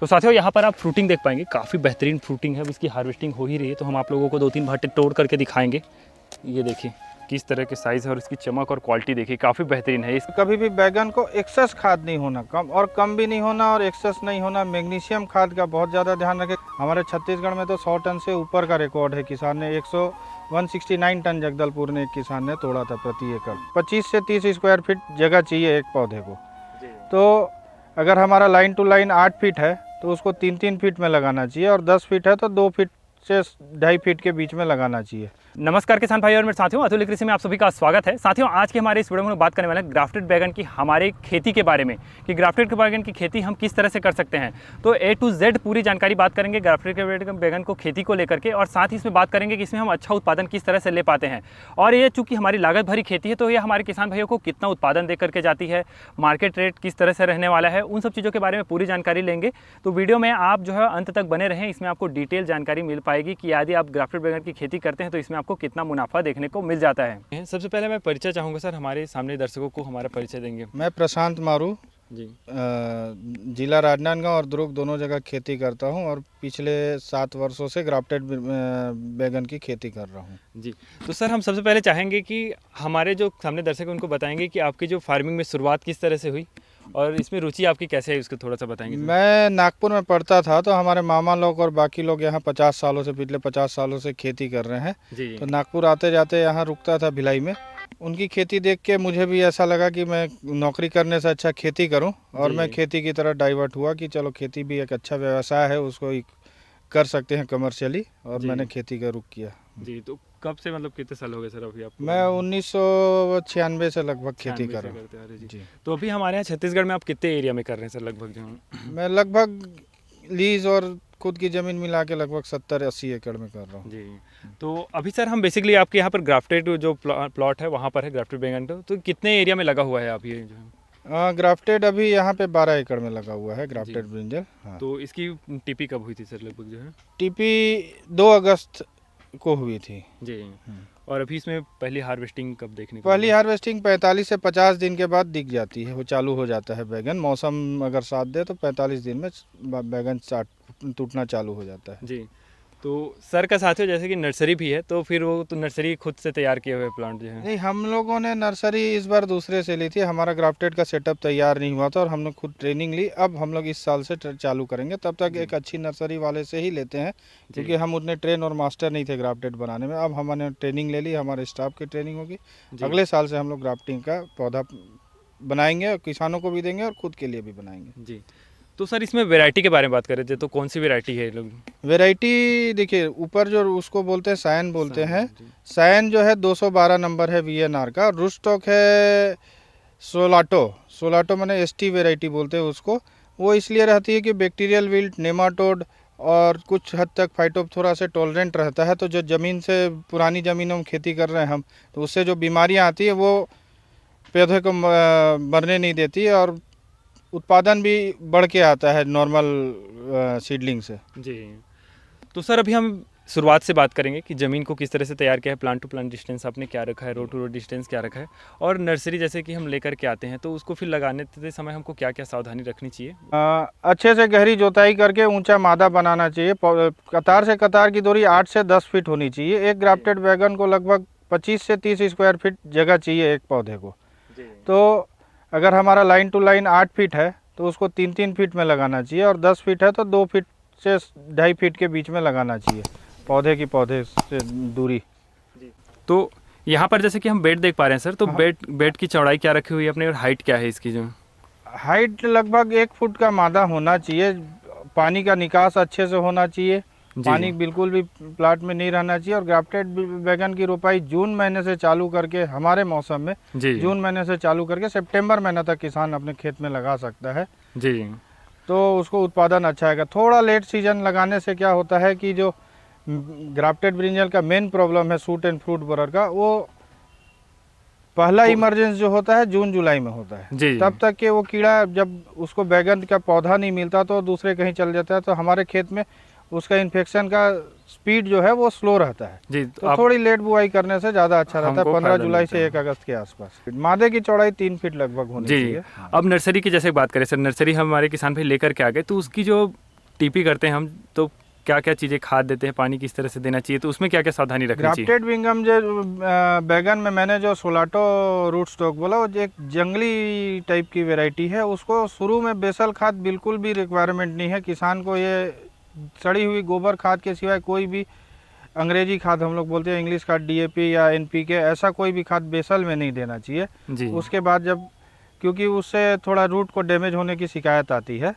तो साथियों यहाँ पर आप फ्रूटिंग देख पाएंगे, काफ़ी बेहतरीन फ्रूटिंग है। अब इसकी हार्वेस्टिंग हो ही रही है, तो हम आप लोगों को 2-3 भट्टे तोड़ करके दिखाएंगे। ये देखिए किस तरह के साइज़ है और इसकी चमक और क्वालिटी देखिए, काफ़ी बेहतरीन है। कभी भी बैगन को एक्सेस खाद नहीं होना, कम भी नहीं होना और एक्सेस नहीं होना। मैग्नीशियम खाद का बहुत ज़्यादा ध्यान रखें। हमारे छत्तीसगढ़ में तो 100 टन से ऊपर का रिकॉर्ड है। किसान ने 169 टन जगदलपुर ने एक किसान ने तोड़ा था प्रति एकड़। 25 से 30 स्क्वायर फीट जगह चाहिए एक पौधे को। तो अगर हमारा लाइन टू लाइन 8 फीट है तो उसको 3-3 फीट में लगाना चाहिए, और 10 फीट है तो 2 फीट से 2.5 फीट के बीच में लगाना चाहिए। नमस्कार किसान भाई और मेरे साथियों, अतुल कृषि में आप सभी का स्वागत है। साथियों आज के हमारे इस वीडियो में हम बात करने वाले हैं ग्राफ्टेड बैगन की हमारे खेती के बारे में, कि ग्राफ्टेड बैगन की खेती हम किस तरह से कर सकते हैं। तो A to Z पूरी जानकारी बात करेंगे ग्राफ्टेड बैगन को खेती को लेकर के, और साथ ही इसमें बात करेंगे कि इसमें हम अच्छा उत्पादन किस तरह से ले पाते हैं। और ये चूँकि हमारी लागत भरी खेती है, तो ये हमारे किसान भाइयों को कितना उत्पादन दे करके जाती है, मार्केट रेट किस तरह से रहने वाला है, उन सब चीज़ों के बारे में पूरी जानकारी लेंगे। तो वीडियो में आप जो है अंत तक बने रहें, इसमें आपको डिटेल जानकारी मिल पाएगी कि यदि आप ग्राफ्टेड बैगन की खेती करते हैं तो इसमें आपको कितना मुनाफा देखने को मिल जाता है। सबसे पहले मैं परिचय चाहूँगा सर, हमारे सामने दर्शकों को हमारा परिचय देंगे। मैं प्रशांत मारू जी। जिला राजनांदगांव और दुर्ग दोनों जगह खेती करता हूं, और पिछले 7 वर्षों से ग्राफ्टेड बैगन की खेती कर रहा हूं। जी, तो सर हम सबसे पहले चाहेंगे कि हमारे जो सामने दर्शक हैं उनको बताएंगे कि आपकी जो फार्मिंग में शुरुआत किस तरह से हुई और इसमें रुचि आपकी कैसे है, उसको थोड़ा सा बताएंगे सर। मैं नागपुर में पढ़ता था, तो हमारे मामा लोग और बाकी लोग यहाँ 50 सालों से, पिछले 50 सालों से खेती कर रहे हैं। जी। तो नागपुर आते जाते यहाँ रुकता था भिलाई में। उनकी खेती देख के मुझे भी ऐसा लगा कि मैं नौकरी करने से अच्छा खेती करूं, और मैं खेती की तरफ डाइवर्ट हुआ कि चलो खेती भी एक अच्छा व्यवसाय है, उसको कर सकते हैं कमर्शियली, और मैंने खेती का रुख किया। जी, तो कब से, मतलब कितने साल हो गए सर अभी आपको? मैं 1996 से लगभग खेती कर रहा हूँ। जी। तो अभी हमारे यहाँ छत्तीसगढ़ में आप कितने एरिया में कर रहे हैं सर लगभग जो? मैं लगभग लीज और खुद की ज़मीन मिला के लगभग 70-80 एकड़ में कर रहा हूँ। जी। तो अभी सर हम बेसिकली आपके यहाँ पर ग्राफ्टेड जो प्लॉट है वहाँ पर है ग्राफ्टेड बैगन, तो कितने एरिया में लगा हुआ है आप ये जो? ग्राफ्टेड अभी यहाँ पे 12 एकड़ में लगा हुआ है ग्राफ्टेड ब्रिंजल। हाँ। तो इसकी टीपी कब हुई थी सर लगभग जो है? टीपी 2 अगस्त को हुई थी। जी। और अभी इसमें पहली हार्वेस्टिंग कब देखने को? पहली हार्वेस्टिंग 45 से 50 दिन के बाद दिख जाती है, वो चालू हो जाता है बैगन। मौसम अगर साथ दे तो 45 दिन में बैगन टूटना चालू हो जाता है। जी। तो सर का साथियों जैसे कि नर्सरी भी है, तो फिर वो तो नर्सरी खुद से तैयार किए हुए प्लांट जो है? नहीं, हम लोगों ने नर्सरी इस बार दूसरे से ली थी। हमारा ग्राफ्टेड का सेटअप तैयार नहीं हुआ था और हम लोग खुद ट्रेनिंग ली। अब हम लोग इस साल से चालू करेंगे, तब तक एक अच्छी नर्सरी वाले से ही लेते हैं, क्योंकि हम उतने ट्रेन और मास्टर नहीं थे ग्राफ्टेड बनाने में। अब हमने ट्रेनिंग ले ली, हमारे स्टाफ की ट्रेनिंग होगी। अगले साल से हम लोग ग्राफ्टिंग का पौधा बनाएंगे और किसानों को भी देंगे और खुद के लिए भी बनाएंगे। जी। तो सर इसमें वैरायटी के बारे में बात कर रहे थे, तो कौन सी वैरायटी है लोग? वैरायटी देखिए, ऊपर जो उसको बोलते हैं सायन बोलते हैं। सायन जो है 212 नंबर है VNR का। रूट स्टॉक है सोलाटो मैंने ST वैरायटी बोलते हैं उसको। वो इसलिए रहती है कि बैक्टीरियल विल्ट, नेमाटोड और कुछ हद तक फाइटोप्थोरा से टॉलरेंट रहता है। तो जो ज़मीन से, पुरानी ज़मीनों में खेती कर रहे हैं हम, तो उससे जो बीमारियाँ आती है वो पौधे को मरने नहीं देती, और उत्पादन भी बढ़ के आता है नॉर्मल सीडलिंग से। जी। तो सर अभी हम शुरुआत से बात करेंगे कि ज़मीन को किस तरह से तैयार किया है, प्लांट टू प्लांट डिस्टेंस आपने क्या रखा है, रो टू रो डिस्टेंस क्या रखा है, और नर्सरी जैसे कि हम लेकर के आते हैं तो उसको फिर लगाने समय हमको क्या क्या सावधानी रखनी चाहिए? अच्छे से गहरी जोताई करके ऊंचा मादा बनाना चाहिए। कतार से कतार की दूरी 8 से 10 फीट होनी चाहिए। एक ग्राफ्टेड बैगन को लगभग 25 से 30 स्क्वायर फीट जगह चाहिए एक पौधे को। तो अगर हमारा लाइन टू लाइन 8 फीट है तो उसको 3-3 फीट में लगाना चाहिए, और 10 फीट है तो 2 फीट से 2.5 फीट के बीच में लगाना चाहिए पौधे से दूरी। तो यहाँ पर जैसे कि हम बेड देख पा रहे हैं सर, तो बेड की चौड़ाई क्या रखी हुई है अपने, और हाइट क्या है इसकी? जो हाइट लगभग 1 फुट का मादा होना चाहिए। पानी का निकास अच्छे से होना चाहिए, पानी बिल्कुल भी प्लाट में नहीं रहना चाहिए। और ग्राफ्टेड बैगन की रोपाई जून महीने से चालू करके, हमारे मौसम में जून महीने से चालू करके सितंबर महीने तक किसान अपने खेत में लगा सकता है। जी। तो उसको उत्पादन अच्छा आएगा। थोड़ा लेट सीजन लगाने से क्या होता है कि जो ग्राफ्टेड ब्रिंजल का मेन प्रॉब्लम है सूट एंड फ्रूट बोरर का, वो पहला इमरजेंस जो होता है जून जुलाई में होता है। तब तक के वो कीड़ा, जब उसको बैगन का पौधा नहीं मिलता तो दूसरे कहीं चल जाता है, तो हमारे खेत में उसका इन्फेक्शन का स्पीड जो है वो स्लो रहता है। जी। तो थोड़ी लेट बुआई करने से ज़्यादा अच्छा रहता है। 15 जुलाई से 1 अगस्त के आसपास मादे की चौड़ाई 3 फीट लगभग होनी चाहिए। अब नर्सरी की जैसे बात करें सर, नर्सरी हमारे किसान भाई लेकर के आ गए, तो उसकी जो टीपी करते हैं हम तो क्या क्या चीज़ें खाद देते हैं, पानी किस तरह से देना चाहिए, तो उसमें क्या क्या सावधानी रखनी चाहिए? ग्राफ्टेड विंगम जो बैगन में मैंने जो सोलाटो रूट स्टॉक बोला, वो जो एक जंगली टाइप की वैरायटी है, उसको शुरू में बेसल खाद बिल्कुल भी रिक्वायरमेंट नहीं है। किसान को ये सड़ी हुई गोबर खाद के सिवाय कोई भी अंग्रेजी खाद हम लोग बोलते हैं, इंग्लिश खाद डीएपी या एनपीके, ऐसा कोई भी खाद बेसल में नहीं देना चाहिए। जी। उसके बाद जब, क्योंकि उससे थोड़ा रूट को डैमेज होने की शिकायत आती है,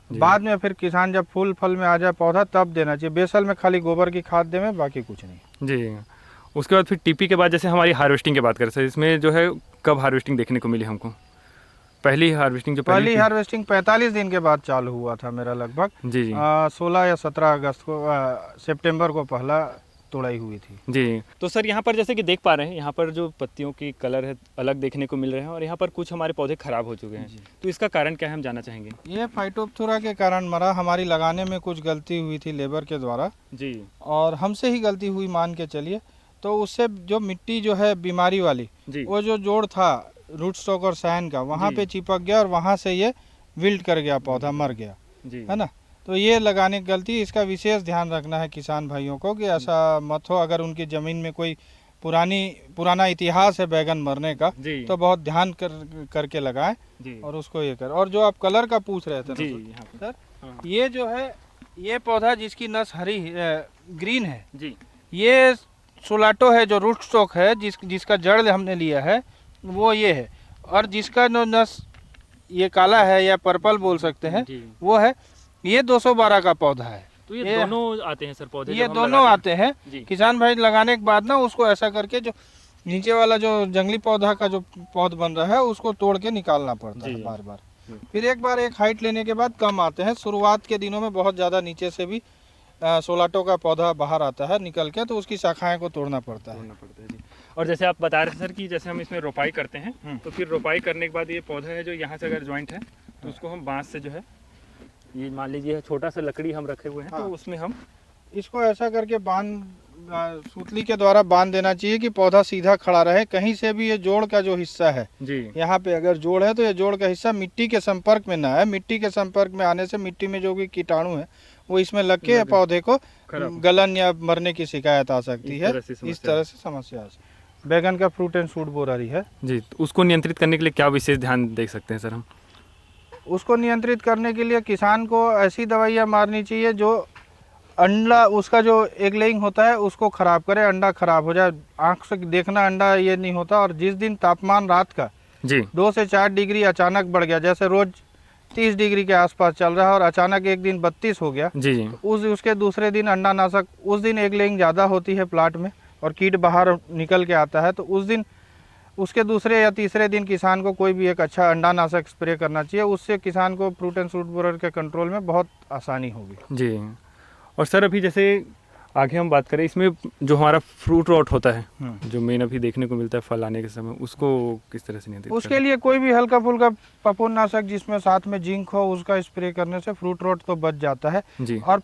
जी। बाद में फिर किसान जब फूल फल में आ जाए पौधा तब देना चाहिए। बेसल में खाली गोबर की खाद दें, बाकी कुछ नहीं। जी। उसके बाद फिर टीपी के बाद जैसे हमारी हार्वेस्टिंग की बात करें सर, इसमें जो है कब हार्वेस्टिंग देखने को मिली हमको? पहली हार्वेस्टिंग जो पहली हार्वेस्टिंग 45 दिन के बाद चालू हुआ था मेरा, लगभग जी जी 16 या 17 अगस्त को, सितंबर को पहला तोड़ाई हुई थी। जी। तो सर यहाँ पर जैसे कि देख पा रहे हैं, यहाँ पर जो पत्तियों की कलर है अलग देखने को मिल रहे हैं और यहाँ पर कुछ हमारे पौधे खराब हो चुके हैं, तो इसका कारण क्या है, हम जानना चाहेंगे। ये फाइटोप्थोरा के कारण मरा, हमारी लगाने में कुछ गलती हुई थी लेबर के द्वारा, जी। और हमसे ही गलती हुई मान के चलिए। तो उससे जो मिट्टी जो है बीमारी वाली, जी। वो जो जोड़ था रूट स्टॉक और सायन का, वहाँ जी। पे चिपक गया और वहाँ से ये विल्ट कर गया, पौधा मर गया, जी। है ना। तो ये लगाने की गलती, इसका विशेष ध्यान रखना है किसान भाइयों को कि ऐसा मत हो। अगर उनकी ज़मीन में कोई पुराना इतिहास है बैगन मरने का, जी। तो बहुत ध्यान करके लगाएं जी। और उसको ये कर। और जो आप कलर का पूछ रहे थे जी ना यहाँ पर सर, हाँ। ये जो है, ये पौधा जिसकी नस हरी ग्रीन है, जी। ये सोलाटो है, जो रूट स्टॉक है, जिसका जड़ हमने लिया है वो ये है। और जिसका नस ये काला है या पर्पल बोल सकते हैं, जी। वो है, ये 212 का पौधा है। तो ये दोनों आते हैं सर पौधे? ये जब हम दोनों लगाते आते हैं। जी। किसान भाई लगाने के बाद ना उसको ऐसा करके, जो नीचे वाला जो जंगली पौधा का जो पौध बन रहा है, उसको तोड़ के निकालना पड़ता जी। है बार बार। फिर एक बार एक हाइट लेने के बाद कम आते हैं। शुरुआत के दिनों में बहुत ज़्यादा नीचे से भी सोलाटो का पौधा बाहर आता है निकल के, तो उसकी शाखाएं को तोड़ना पड़ता है। जी। और जैसे आप बता रहे थे सर कि जैसे हम इसमें रोपाई करते हैं, तो फिर रोपाई करने के बाद ये पौधा है जो यहाँ से अगर ज्वाइंट है, तो उसको हम बांस से जो है, ये मान लीजिए छोटा सा लकड़ी हम रखे हुए हैं, तो उसमें हम इसको ऐसा करके सूतली के द्वारा बांध देना चाहिए कि पौधा सीधा खड़ा रहे। कहीं से भी ये जोड़ का जो हिस्सा है, जी, यहाँ पे अगर जोड़ है तो ये जोड़ का हिस्सा मिट्टी के संपर्क में ना है। मिट्टी के संपर्क में आने से मिट्टी में जो भी कीटाणु है वो इसमें लग के पौधे को गलन या मरने की शिकायत आ सकती है। इस तरह से समस्या है। बैगन का फ्रूट एंड शूट बोररी है जी, तो उसको नियंत्रित करने के लिए क्या विशेष ध्यान दे सकते हैं सर हम? उसको नियंत्रित करने के लिए किसान को ऐसी दवाइयाँ मारनी चाहिए जो अंडा, उसका जो एग लेइंग होता है उसको खराब करे, अंडा खराब हो जाए। आंख से देखना अंडा ये नहीं होता। और जिस दिन तापमान रात का जी 2 से 4 डिग्री अचानक बढ़ गया, जैसे रोज 30 डिग्री के आसपास चल रहा है और अचानक एक दिन 32 हो गया, जी जी, उसके दूसरे दिन अंडा नाशक, उस दिन एग लेइंग ज़्यादा होती है प्लाट में और कीट बाहर निकल के आता है, तो उस दिन उसके दूसरे या तीसरे दिन किसान को कोई भी एक अच्छा अंडा नाशक स्प्रे करना चाहिए। उससे किसान को फ्रूट एंड शूट बोरर के कंट्रोल में बहुत आसानी होगी। जी। और सर अभी जैसे आगे हम बात करें, इसमें जो हमारा फ्रूट रॉट होता है, जो मेन अभी देखने को मिलता है फल आने के समय, उसको किस तरह से नियंत्रित उसके लिए कोई भी हल्का फुल्का फफूंदनाशक जिसमें साथ में जिंक हो, उसका स्प्रे करने से फ्रूट रॉट तो बच जाता है। जी, और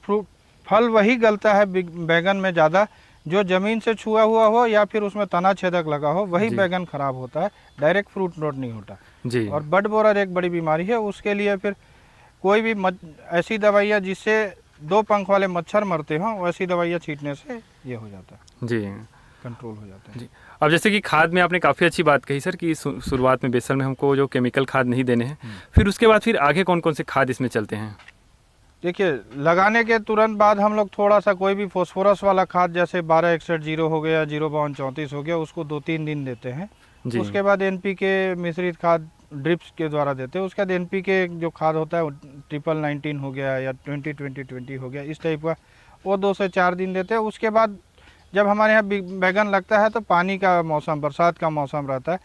फल वही गलता है बैगन में ज़्यादा जो ज़मीन से छुआ हुआ हो या फिर उसमें तना छेदक लगा हो, वही बैगन खराब होता है, डायरेक्ट फ्रूट रॉट नहीं होता जी। और बड बोरर एक बड़ी बीमारी है। उसके लिए फिर कोई भी ऐसी दवाइयाँ जिससे 2 पंख वाले मच्छर मरते हों, वैसी दवाइयाँ छींटने से ये हो जाता है, जी, कंट्रोल हो जाता है। जी। अब जैसे कि खाद में आपने काफ़ी अच्छी बात कही सर कि शुरुआत में बेसल में हमको जो केमिकल खाद नहीं देने हैं, फिर उसके बाद फिर आगे कौन कौन से खाद इसमें चलते हैं? देखिए, लगाने के तुरंत बाद हम लोग थोड़ा सा कोई भी फॉस्फोरस वाला खाद जैसे 1261 हो गया, 05234 हो गया, उसको 2-3 दिन देते हैं। उसके बाद NPK मिश्रित खाद ड्रिप्स के द्वारा देते हैं। उसके बाद NPK जो खाद होता है 1919 हो गया या 20-20-20 हो गया, इस टाइप का, वो 2 से 4 दिन देते हैं। उसके बाद जब हमारे यहाँ बैगन लगता है तो पानी का मौसम, बरसात का मौसम रहता है,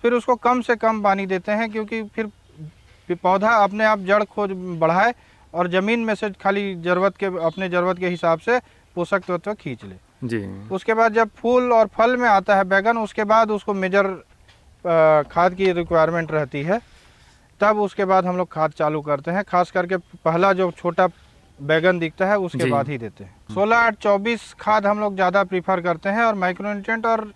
फिर उसको कम से कम पानी देते हैं, क्योंकि फिर पौधा अपने आप जड़ खोज बढ़ाए और ज़मीन में से खाली अपने ज़रूरत के हिसाब से पोषक तत्व खींच ले जी। उसके बाद जब फूल और फल में आता है बैगन, उसके बाद उसको मेजर खाद की रिक्वायरमेंट रहती है, तब उसके बाद हम लोग खाद चालू करते हैं। खास करके पहला जो छोटा बैगन दिखता है उसके बाद ही देते हैं। 16-8-24 खाद हम लोग ज़्यादा प्रीफर करते हैं और माइक्रोन्यूट्रिएंट और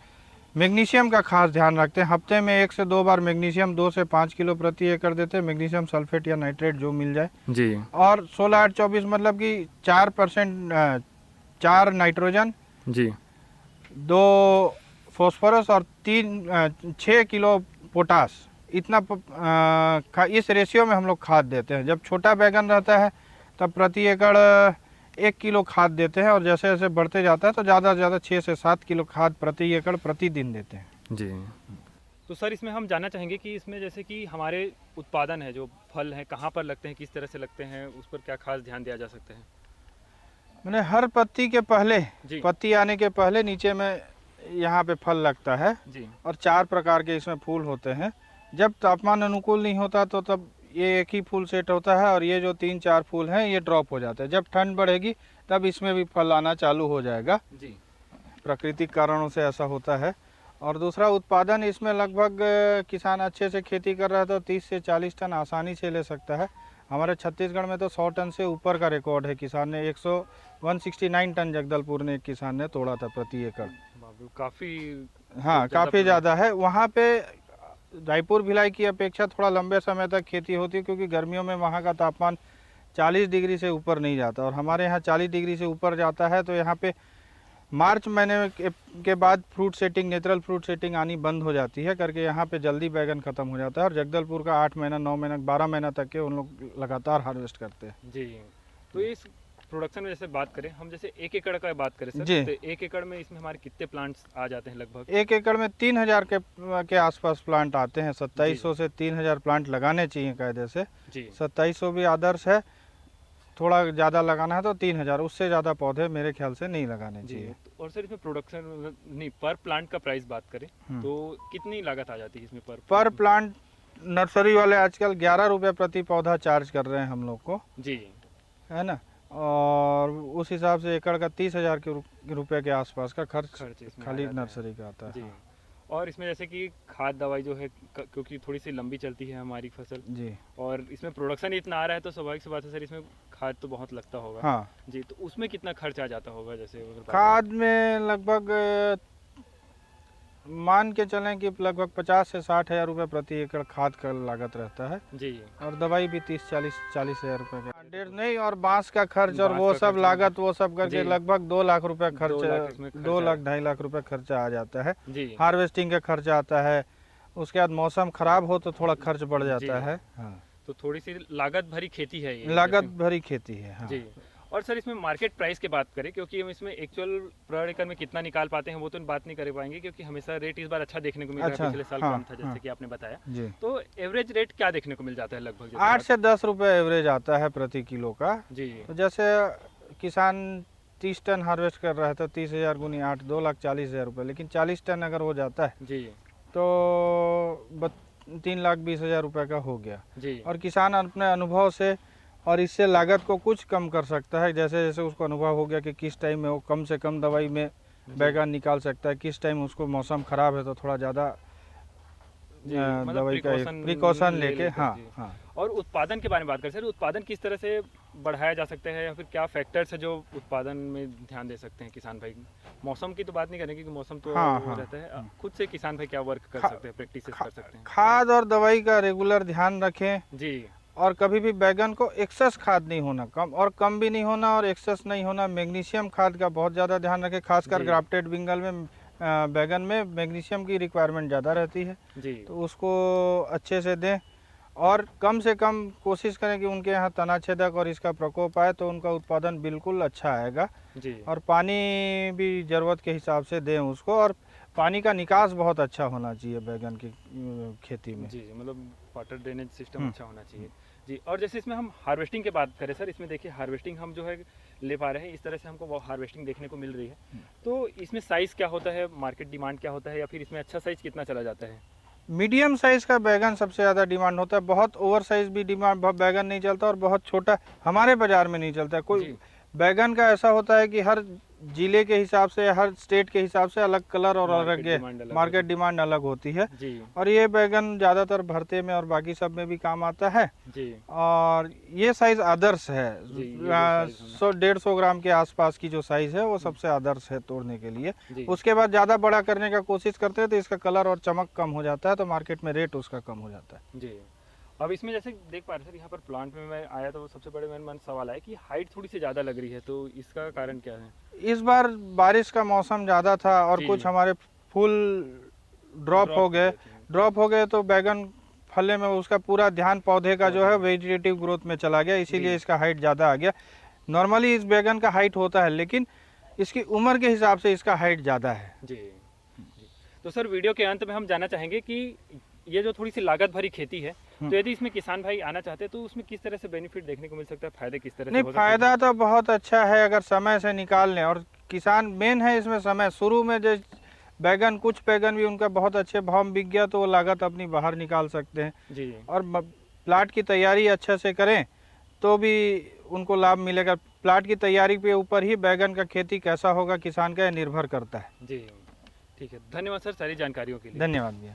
मैग्नीशियम का खास ध्यान रखते हैं। हफ्ते में 1 से 2 बार मैग्नीशियम 2 से 5 किलो प्रति एकड़ देते हैं, मैग्नीशियम सल्फेट या नाइट्रेट जो मिल जाए। जी और 16-8-24 मतलब कि 4% 4 नाइट्रोजन, जी 2 फॉस्फोरस और 6 किलो पोटास, इतना इस रेशियो में हम लोग खाद देते हैं। जब छोटा बैगन रहता है तब प्रति एकड़ 1 किलो खाद देते हैं, और जैसे जैसे बढ़ते जाता है तो ज़्यादा से ज़्यादा 6 से 7 किलो खाद प्रति एकड़ प्रतिदिन देते हैं। जी। तो सर इसमें हम जानना चाहेंगे कि इसमें जैसे कि हमारे उत्पादन है, जो फल हैं, कहाँ पर लगते हैं, किस तरह से लगते हैं, उस पर क्या खास ध्यान दिया जा सकता है? मैंने हर पत्ती के पहले, जी पत्ती आने के पहले नीचे में यहाँ पे फल लगता है, जी और 4 प्रकार के इसमें फूल होते हैं। जब तापमान अनुकूल नहीं होता तो तब ये एक ही फूल सेट होता है, और ये जो 3-4 फूल हैं ये ड्रॉप हो जाते हैं। जब ठंड बढ़ेगी तब इसमें भी फल आना चालू हो जाएगा। जी प्राकृतिक कारणों से ऐसा होता है। और दूसरा उत्पादन इसमें लगभग किसान अच्छे से खेती कर रहा है तो 30 से 40 टन आसानी से ले सकता है। हमारे छत्तीसगढ़ में तो 100 टन से ऊपर का रिकॉर्ड है। किसान ने 169 टन जगदलपुर ने एक किसान ने तोड़ा था प्रति एकड़। काफ़ी, हाँ काफ़ी ज़्यादा है। वहाँ पे रायपुर भिलाई की अपेक्षा थोड़ा लंबे समय तक खेती होती है, क्योंकि गर्मियों में वहाँ का तापमान 40 डिग्री से ऊपर नहीं जाता, और हमारे यहाँ 40 डिग्री से ऊपर जाता है। तो यहाँ पे मार्च महीने के बाद fruit setting, natural fruit setting आनी बंद हो जाती है करके यहाँ पे जल्दी बैगन ख़त्म हो जाता है। और जगदलपुर का 8 महीना, 9 महीना, 12 महीना तक के उन लोग लगातार हार्वेस्ट करते हैं। जी। तो इस प्रोडक्शन में जैसे बात करें हम, जैसे 1 एकड़ का बात करें सर, जी। तो 1 एकड़ में इसमें हमारे कितने प्लांट्स आ जाते हैं लगभग? 1 एकड़ में 3000 के आसपास प्लांट आते हैं। 2700 से 3000 प्लांट लगाने चाहिए कायदे से। जी 2700 भी आदर्श है, थोड़ा ज़्यादा लगाना है तो 3000, उससे ज़्यादा पौधे मेरे ख्याल से नहीं लगाने जी। चाहिए। और सर इसमें प्रोडक्शन नहीं, पर प्लांट का प्राइस बात करें तो कितनी लागत आ जाती है इसमें पर प्लांट नर्सरी वाले आजकल 11 रुपये प्रति पौधा चार्ज कर रहे हैं हम लोग को, जी है ना। और उस हिसाब से एकड़ का 30,000 रुपये के आसपास का खर्च इसमें आ खाली जाता है। नर्सरी का आता है। जी। और इसमें जैसे कि खाद दवाई जो है, क्योंकि थोड़ी सी लंबी चलती है हमारी फसल, जी और इसमें प्रोडक्शन इतना आ रहा है तो स्वाभाविक सी बात है सर, इसमें खाद तो बहुत लगता होगा। हाँ, जी। तो उसमें कितना खर्च आ जाता होगा? जैसे अगर बात खाद में लगभग मान के चलें कि लगभग 50 से 60 हज़ार रुपये प्रति एकड़ खाद का लागत रहता है। करें? जी और दवाई भी 30-40 हज़ार रुपये का, डेढ़ नहीं। और बांस का खर्च और बांस वो का सब खर्च, लागत, वो सब करके जी। लगभग 2 लाख रुपये 2 खर्च, लाख इसमें खर्चा 2 लाख 2.5 लाख रुपये खर्चा आ जाता है। जी हार्वेस्टिंग का खर्चा आता है। उसके बाद मौसम खराब हो तो थोड़ा खर्च बढ़ जाता जी। है। हाँ, तो थोड़ी सी लागत भरी खेती है ये, लागत जैसे- भरी खेती है। हाँ। जी। और सर इसमें मार्केट प्राइस की बात करें, क्योंकि हम इसमें एक्चुअल पर एकड़ में कितना निकाल पाते हैं वो तो बात नहीं कर पाएंगे, क्योंकि हमेशा रेट इस बार अच्छा देखने को मिल रहा अच्छा, है, पिछले साल हाँ, कम था जैसे हाँ। कि आपने बताया। जी, तो एवरेज रेट क्या देखने को मिल जाता है लगभग? जैसे 8 से 10 रुपये एवरेज आता है प्रति किलो का। जी तो जैसे किसान 30 टन हार्वेस्ट कर रहा है तो 30,000 गुनी 8, 2,40,000 रुपये। लेकिन 40 टन अगर हो जाता है जी तो 3,20,000 रुपये का हो गया। जी और किसान अपने अनुभव से और इससे लागत को कुछ कम कर सकता है। जैसे जैसे उसको अनुभव हो गया कि किस टाइम में वो कम से कम दवाई में बैगन निकाल सकता है, किस टाइम उसको मौसम ख़राब है तो थोड़ा ज़्यादा जी, मतलब दवाई का प्रिकॉशन लेके। लेकर, हाँ जी। हाँ। और उत्पादन के बारे में बात करें सर, उत्पादन किस तरह से बढ़ाया जा सकता है, या फिर क्या फैक्टर्स है जो उत्पादन में ध्यान दे सकते हैं किसान भाई? मौसम की तो बात नहीं करेंगे क्योंकि मौसम तो हाँ, वो हाँ, रहता है। खुद से किसान भाई क्या वर्क कर सकते हैं, प्रैक्टिस कर सकते हैं? खाद और दवाई का रेगुलर ध्यान रखें। जी और कभी भी बैगन को एक्सेस खाद नहीं होना, कम भी नहीं होना और एक्सेस नहीं होना। मैग्नीशियम खाद का बहुत ज़्यादा ध्यान रखें, खासकर जी। ग्राफ्टेड बिंगल में बैगन में मैग्नीशियम की रिक्वायरमेंट ज़्यादा रहती है, जी तो उसको अच्छे से दें। और कम से कम कोशिश करें कि उनके यहाँ तनाछेदक और इसका प्रकोप आए तो उनका उत्पादन बिल्कुल अच्छा आएगा। जी और पानी भी ज़रूरत के हिसाब से दें उसको, और पानी का निकास बहुत अच्छा होना चाहिए बैगन की खेती में। जी मतलब वाटर ड्रेनेज सिस्टम अच्छा होना चाहिए। जी। और जैसे इसमें हम हार्वेस्टिंग की बात करें सर, इसमें देखिए हार्वेस्टिंग हम जो है ले पा रहे हैं, इस तरह से हमको वो हार्वेस्टिंग देखने को मिल रही है। तो इसमें साइज़ क्या होता है, मार्केट डिमांड क्या होता है, या फिर इसमें अच्छा साइज़ कितना चला जाता है? मीडियम साइज़ का बैगन सबसे ज़्यादा डिमांड होता है। बहुत ओवर साइज़ भी डिमांड बैगन नहीं चलता, और बहुत छोटा हमारे बाज़ार में नहीं चलता। कोई जी। बैगन का ऐसा होता है कि हर जिले के हिसाब से, हर स्टेट के हिसाब से अलग कलर और मार्केट अलग डिमांड अलग मार्केट डिमांड अलग होती है। जी और ये बैगन ज़्यादातर भरते में और बाकी सब में भी काम आता है। जी और ये साइज़ आदर्श है, जी, ये जो size है 100-150 ग्राम के आसपास की जो साइज़ है वो सबसे आदर्श है तोड़ने के लिए। जी उसके बाद ज़्यादा बड़ा करने का कोशिश करते हैं तो इसका कलर और चमक कम हो जाता है, तो मार्केट में रेट उसका कम हो जाता है। जी। अब इसमें जैसे देख पा रहे सर, यहाँ पर प्लांट में मैं आया तो सबसे बड़े मेरे मन सवाल आया कि हाइट थोड़ी सी ज़्यादा लग रही है, तो इसका कारण क्या है? इस बार बारिश का मौसम ज़्यादा था और जी। कुछ हमारे फूल ड्रॉप हो गए। ड्रॉप हो गए तो बैगन फलने में उसका पूरा ध्यान पौधे का जो है वेजिटेटिव ग्रोथ में चला गया, इसीलिए जी। इसका हाइट ज़्यादा आ गया। नॉर्मली इस बैगन का हाइट होता है, लेकिन इसकी उम्र के हिसाब से इसका हाइट ज़्यादा है। जी जी। तो सर वीडियो के अंत में हम जानना चाहेंगे कि ये जो थोड़ी सी लागत भरी खेती है, तो यदि इसमें किसान भाई आना चाहते हैं तो उसमें किस तरह से बेनिफिट देखने को मिल सकता है, फायदे किस तरह से नहीं, हो सकते हैं? फ़ायदा तो बहुत अच्छा है अगर समय से निकाल लें, और किसान मेन है इसमें समय। शुरू में जो बैगन, कुछ बैगन भी उनका बहुत अच्छे भाव में बिक गया तो वो लागत अपनी बाहर निकाल सकते हैं। जी और प्लाट की तैयारी अच्छे से करें तो भी उनको लाभ मिलेगा। प्लाट की तैयारी के ऊपर ही बैगन का खेती कैसा होगा किसान का, यह निर्भर करता है। जी ठीक है, धन्यवाद सर सारी जानकारियों के लिए। धन्यवाद भैया।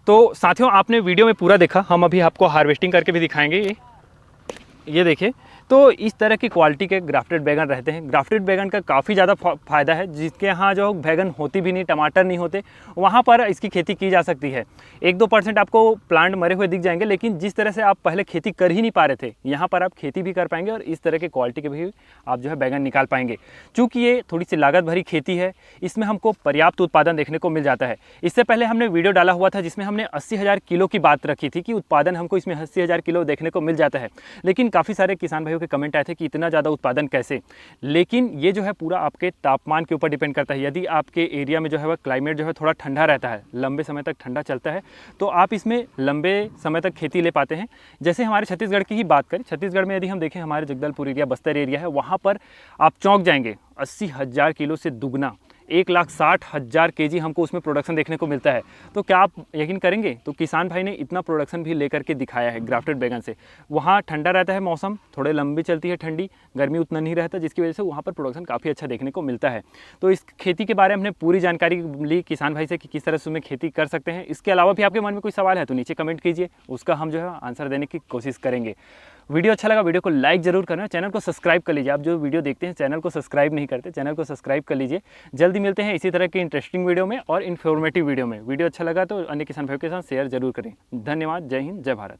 तो साथियों, आपने वीडियो में पूरा देखा, हम अभी आपको हार्वेस्टिंग करके भी दिखाएंगे। ये देखिए, तो इस तरह की क्वालिटी के ग्राफ्टेड बैगन रहते हैं। ग्राफ्टेड बैगन का काफ़ी ज़्यादा फ़ायदा है। जिसके यहाँ जो बैगन होती भी नहीं, टमाटर नहीं होते, वहाँ पर इसकी खेती की जा सकती है। 1-2% आपको प्लांट मरे हुए दिख जाएंगे, लेकिन जिस तरह से आप पहले खेती कर ही नहीं पा रहे थे, यहाँ पर आप खेती भी कर पाएंगे और इस तरह के क्वालिटी के भी आप जो है बैगन निकाल पाएंगे। चूँकि ये थोड़ी सी लागत भरी खेती है, इसमें हमको पर्याप्त उत्पादन देखने को मिल जाता है। इससे पहले हमने वीडियो डाला हुआ था जिसमें हमने 80,000 किलो की बात रखी थी कि उत्पादन हमको इसमें 80,000 किलो देखने को मिल जाता है। लेकिन काफ़ी सारे किसान भाइयों के कमेंट आए थे कि इतना ज़्यादा उत्पादन कैसे। लेकिन ये जो है पूरा आपके तापमान के ऊपर डिपेंड करता है। यदि आपके एरिया में जो है वह क्लाइमेट जो है थोड़ा ठंडा रहता है, लंबे समय तक ठंडा चलता है, तो आप इसमें लंबे समय तक खेती ले पाते हैं। जैसे हमारे छत्तीसगढ़ की ही बात करें, छत्तीसगढ़ में यदि हम देखें, हमारे जगदलपुर एरिया, बस्तर एरिया है, वहाँ पर आप चौंक जाएंगे, 80,000 किलो से दुगना 1,60,000 केजी हमको उसमें प्रोडक्शन देखने को मिलता है। तो क्या आप यकीन करेंगे, तो किसान भाई ने इतना प्रोडक्शन भी लेकर के दिखाया है ग्राफ्टेड बैगन से। वहाँ ठंडा रहता है मौसम, थोड़े लंबी चलती है ठंडी, गर्मी उतना नहीं रहता, जिसकी वजह से वहाँ पर प्रोडक्शन काफ़ी अच्छा देखने को मिलता है। तो इस खेती के बारे में हमने पूरी जानकारी ली किसान भाई से कि किस तरह से उसमें खेती कर सकते हैं। इसके अलावा भी आपके मन में कोई सवाल है तो नीचे कमेंट कीजिए, उसका हम जो है आंसर देने की कोशिश करेंगे। वीडियो अच्छा लगा, वीडियो को लाइक जरूर करना, चैनल को सब्सक्राइब कर लीजिए। आप जो वीडियो देखते हैं चैनल को सब्सक्राइब नहीं करते, चैनल को सब्सक्राइब कर लीजिए। जल्दी मिलते हैं इसी तरह के इंटरेस्टिंग वीडियो में और इन्फॉर्मेटिव वीडियो में। वीडियो अच्छा लगा तो अन्य किसान भाइयों के साथ शेयर जरूर करें। धन्यवाद, जय हिंद, जय भारत।